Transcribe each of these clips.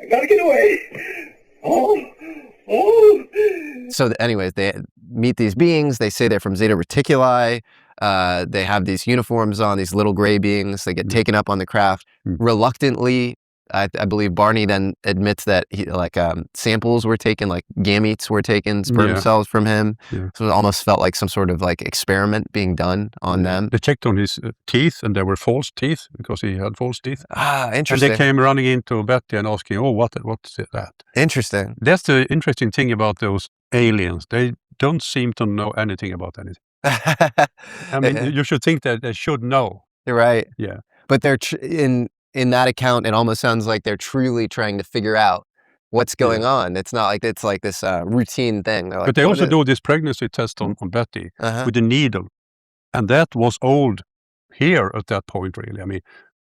I gotta get away. Oh, oh. So anyways, they meet these beings. They say they're from Zeta Reticuli. They have these uniforms on, these little gray beings. They get taken up on the craft. Reluctantly, I believe Barney then admits that samples were taken, like gametes were taken, sperm cells from him. So it almost felt like some sort of like experiment being done on them. They checked on his teeth, and there were false teeth because he had false teeth. Interesting. And they came running into Betty and asking, "Oh, what's that?" Interesting. That's the interesting thing about those aliens. They don't seem to know anything about anything. I mean, you should think that they should know. You're right. Yeah. But they're in that account, it almost sounds like they're truly trying to figure out what's going on. It's not like it's like this routine thing. Like, but they also do this pregnancy test on Betty with a needle. And that was old here at that point, really. I mean,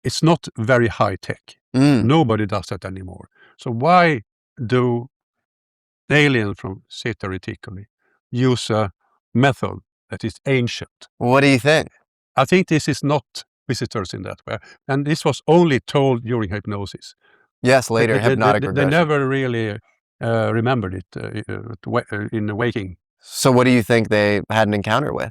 it's not very high tech. Nobody does that anymore. So why do aliens from Zeta Reticuli use a method that is ancient? What do you think? I think this is not visitors in that way. And this was only told during hypnosis. Yes, later, hypnotic regression. They never really remembered it in the waking. So what do you think they had an encounter with?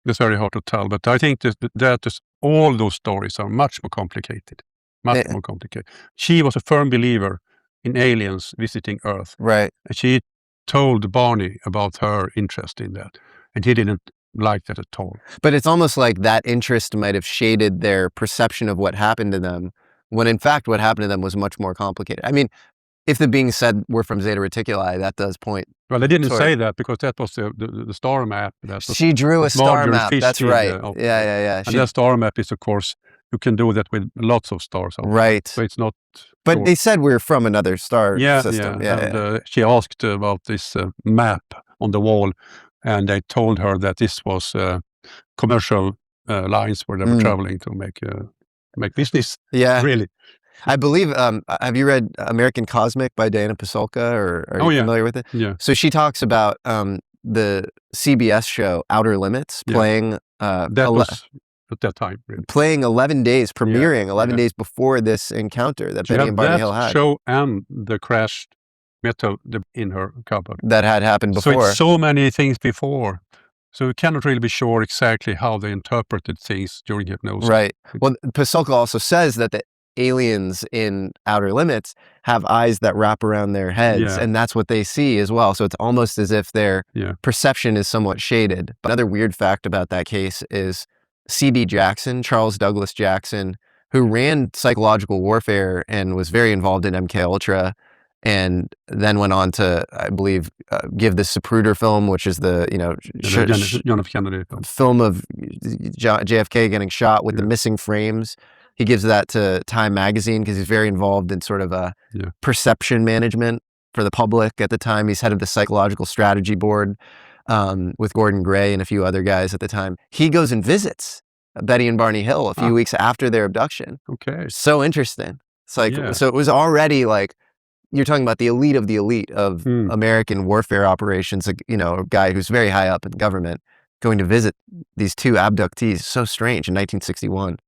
It's very hard to tell, but I think that all those stories are much more complicated. Much more complicated. She was a firm believer in aliens visiting Earth. Right. And she told Barney about her interest in that. And he didn't like that at all. But it's almost like that interest might have shaded their perception of what happened to them, when in fact what happened to them was much more complicated. I mean, if the being said we're from Zeta Reticuli, that does point. Well, they didn't say that because that was the star map. She drew a star map. That's right. Yeah. And that star map is, of course, you can do that with lots of stars. Right. So it's not. But they said we're from another star system. And she asked about this map on the wall, and they told her that this was commercial lines where they were traveling to make business. Yeah. Really. I believe, have you read American Cosmic by Diana Pasulka, or are you familiar with it? Yeah. So she talks about the CBS show Outer Limits playing... that was at that time, really. Playing 11 days, premiering 11 days before this encounter that Betty and Barney Hill had. Show and the crashed metal in her cupboard. That had happened before. So it's so many things before. So you cannot really be sure exactly how they interpreted things during hypnosis. Right. Well, Pasulka also says that the aliens in Outer Limits have eyes that wrap around their heads, and that's what they see as well. So it's almost as if their perception is somewhat shaded. But another weird fact about that case is C.D. Jackson, Charles Douglas Jackson, who ran psychological warfare and was very involved in MKUltra, and then went on to, I believe, give the Zapruder film, which is the John F. Kennedy film of JFK getting shot with the missing frames. He gives that to Time magazine because he's very involved in sort of a perception management for the public at the time. He's head of the psychological strategy board with Gordon Gray and a few other guys at the time. He goes and visits Betty and Barney Hill a few weeks after their abduction. Okay. So interesting. It's like, so it was already like, you're talking about the elite of American warfare operations, a guy who's very high up in the government going to visit these two abductees. So strange in 1961.